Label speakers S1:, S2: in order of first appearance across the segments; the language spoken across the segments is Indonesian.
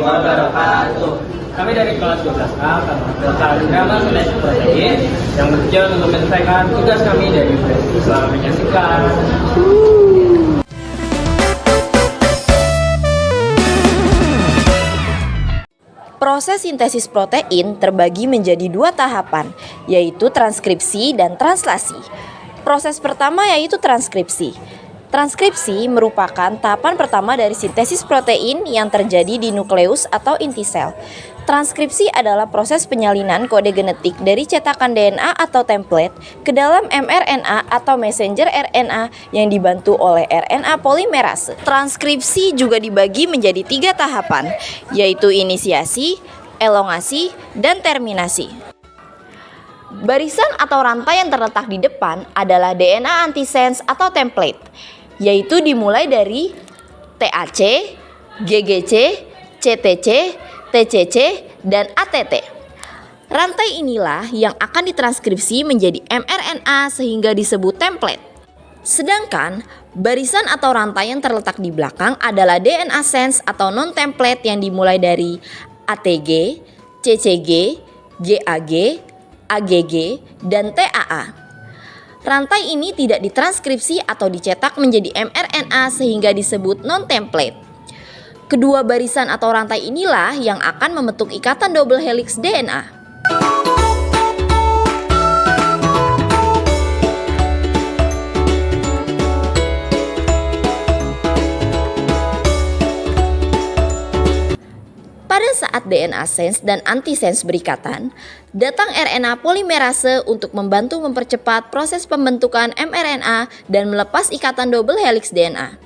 S1: wabarakatuh. Kami dari kelas 12A Fakultas Semester Protein yang bertujuan untuk menyelesaikan tugas kami dari Universitas. Selamat menyaksikan.
S2: Proses sintesis protein terbagi menjadi dua tahapan, yaitu transkripsi dan translasi. Proses pertama yaitu transkripsi. Transkripsi merupakan tahapan pertama dari sintesis protein yang terjadi di nukleus atau inti sel. Transkripsi adalah proses penyalinan kode genetik dari cetakan DNA atau template ke dalam mRNA atau messenger RNA yang dibantu oleh RNA polimerase. Transkripsi juga dibagi menjadi 3 tahapan, yaitu inisiasi, elongasi, dan terminasi. Barisan atau rantai yang terletak di depan adalah DNA antisense atau template, yaitu dimulai dari TAC, GGC, CTC, TCC, dan ATT. Rantai inilah yang akan ditranskripsi menjadi mRNA sehingga disebut template. Sedangkan barisan atau rantai yang terletak di belakang adalah DNA sense atau non-template yang dimulai dari ATG, CCG, GAG, AGG, dan TAA. Rantai ini tidak ditranskripsi atau dicetak menjadi mRNA sehingga disebut non-template. Kedua barisan atau rantai inilah yang akan membentuk ikatan double helix DNA. Pada saat DNA sense dan antisense berikatan, datang RNA polimerase untuk membantu mempercepat proses pembentukan mRNA dan melepas ikatan double helix DNA.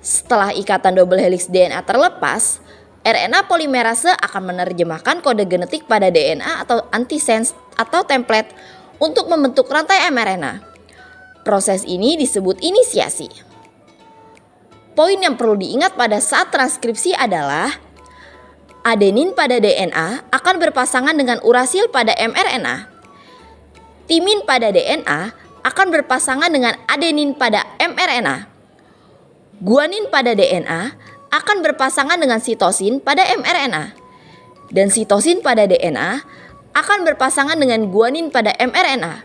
S2: Setelah ikatan double helix DNA terlepas, RNA polimerase akan menerjemahkan kode genetik pada DNA atau antisense atau template untuk membentuk rantai mRNA. Proses ini disebut inisiasi. Poin yang perlu diingat pada saat transkripsi adalah adenin pada DNA akan berpasangan dengan urasil pada mRNA. Timin pada DNA akan berpasangan dengan adenin pada mRNA. Guanin pada DNA akan berpasangan dengan sitosin pada mRNA. Dan sitosin pada DNA akan berpasangan dengan guanin pada mRNA.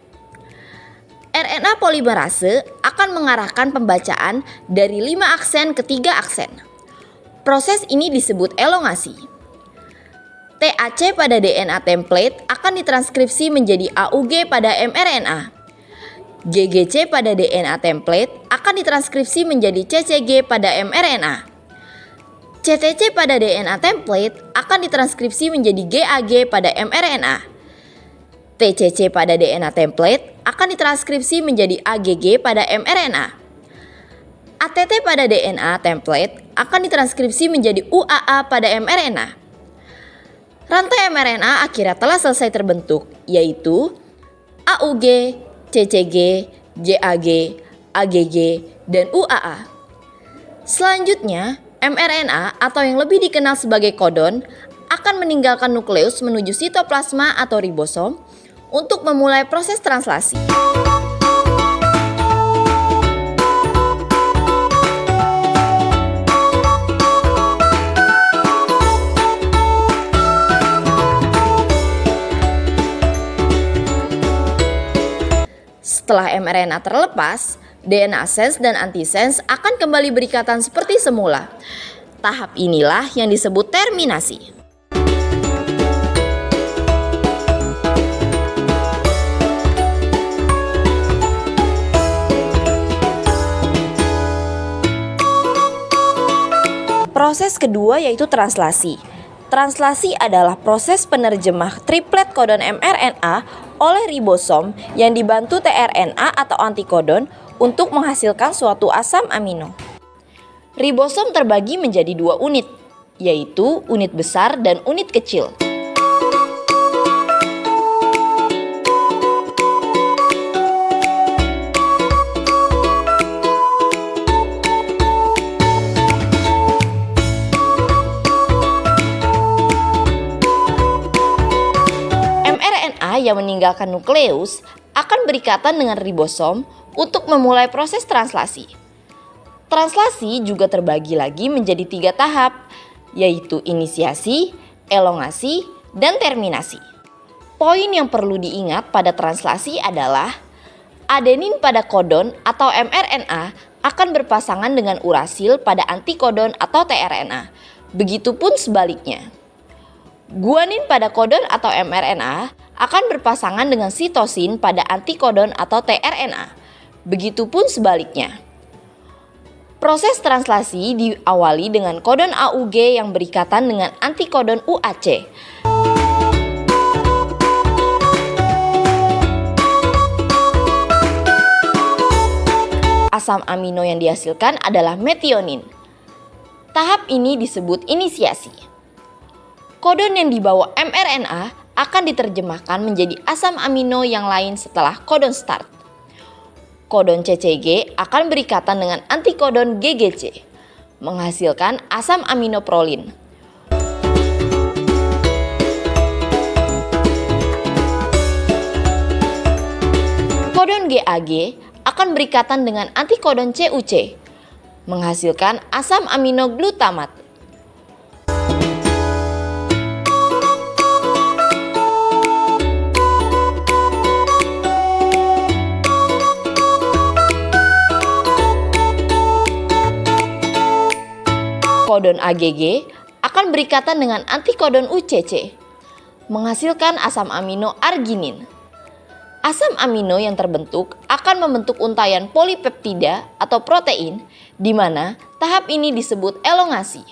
S2: RNA polimerase akan mengarahkan pembacaan dari 5 aksen ke 3 aksen. Proses ini disebut elongasi. TAC pada DNA template akan ditranskripsi menjadi AUG pada mRNA. GGC pada DNA template akan ditranskripsi menjadi CCG pada mRNA. CTC pada DNA template akan ditranskripsi menjadi GAG pada mRNA. TCC pada DNA template akan ditranskripsi menjadi AGG pada mRNA. ATT pada DNA template akan ditranskripsi menjadi UAA pada mRNA. Rantai mRNA akhirnya telah selesai terbentuk, yaitu AUG, CCG, GAG, AGG, dan UAA. Selanjutnya, mRNA atau yang lebih dikenal sebagai kodon akan meninggalkan nukleus menuju sitoplasma atau ribosom untuk memulai proses translasi. Setelah mRNA terlepas, DNA sense dan antisense akan kembali berikatan seperti semula. Tahap inilah yang disebut terminasi. Proses kedua yaitu translasi. Translasi adalah proses penerjemah triplet kodon mRNA oleh ribosom yang dibantu tRNA atau antikodon untuk menghasilkan suatu asam amino. Ribosom terbagi menjadi 2 unit, yaitu unit besar dan unit kecil. Yang meninggalkan nukleus akan berikatan dengan ribosom untuk memulai proses translasi. Translasi juga terbagi lagi menjadi 3 tahap, yaitu inisiasi, elongasi, dan terminasi. Poin yang perlu diingat pada translasi adalah adenin pada kodon atau mRNA akan berpasangan dengan urasil pada antikodon atau tRNA. Begitupun sebaliknya. Guanin pada kodon atau mRNA akan berpasangan dengan sitosin pada antikodon atau tRNA. Begitupun sebaliknya. Proses translasi diawali dengan kodon AUG yang berikatan dengan antikodon UAC. Asam amino yang dihasilkan adalah metionin. Tahap ini disebut inisiasi. Kodon yang dibawa mRNA akan diterjemahkan menjadi asam amino yang lain setelah kodon start. Kodon CCG akan berikatan dengan antikodon GGC, menghasilkan asam amino prolin. Kodon GAG akan berikatan dengan antikodon CUC, menghasilkan asam amino glutamat. Kodon AGG akan berikatan dengan antikodon UCC, menghasilkan asam amino arginin. Asam amino yang terbentuk akan membentuk untayan polipeptida atau protein, di mana tahap ini disebut elongasi.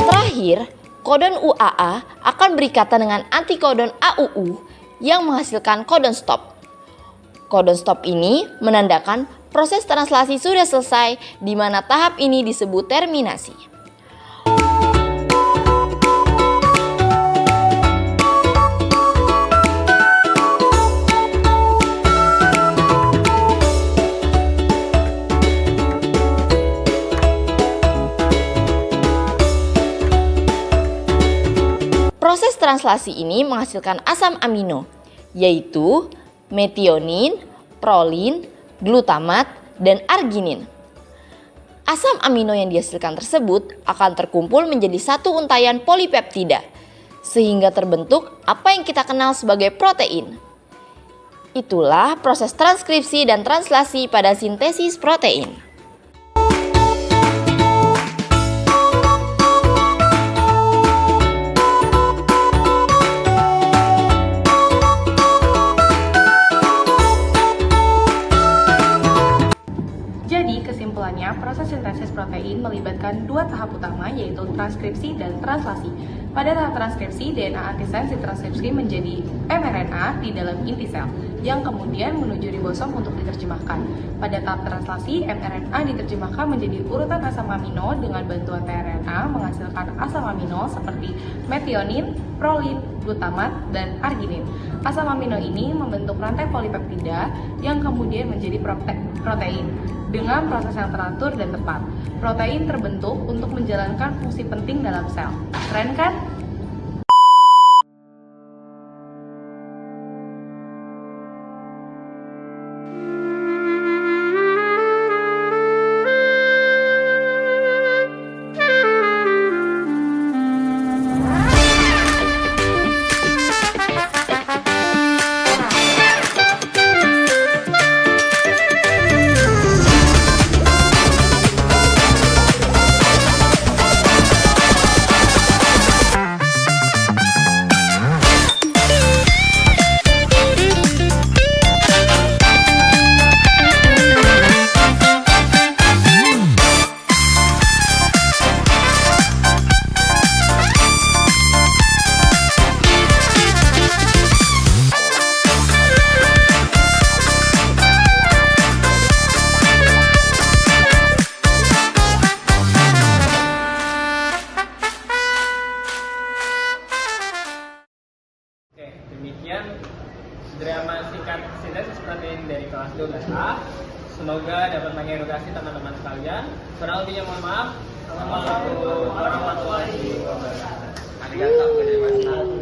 S2: Terakhir, kodon UAA akan berikatan dengan antikodon AUU yang menghasilkan kodon stop. Kodon stop ini menandakan proses translasi sudah selesai, di mana tahap ini disebut terminasi. Proses translasi ini menghasilkan asam amino, yaitu metionin, prolin, glutamat, dan arginin. Asam amino yang dihasilkan tersebut akan terkumpul menjadi satu untayan polipeptida, sehingga terbentuk apa yang kita kenal sebagai protein. Itulah proses transkripsi dan translasi pada sintesis protein.
S3: Kesimpulannya, proses sintesis protein melibatkan dua tahap utama, yaitu transkripsi dan translasi. Pada tahap transkripsi, DNA antisense ditranskripsi menjadi mRNA di dalam inti sel, yang kemudian menuju ribosom untuk diterjemahkan. Pada tahap translasi, mRNA diterjemahkan menjadi urutan asam amino dengan bantuan tRNA menghasilkan asam amino seperti metionin, prolin, glutamat, dan arginin. Asam amino ini membentuk rantai polipeptida yang kemudian menjadi protein dengan proses yang teratur dan tepat. Protein terbentuk untuk menjalankan fungsi penting dalam sel. Keren kan?
S1: Demikian drama singkat sintesis protein dari kelas 12A. Semoga dapat mengedukasi teman-teman sekalian. Kurang lebihnya mohon maaf. Assalamualaikum warahmatullahi wabarakatuh.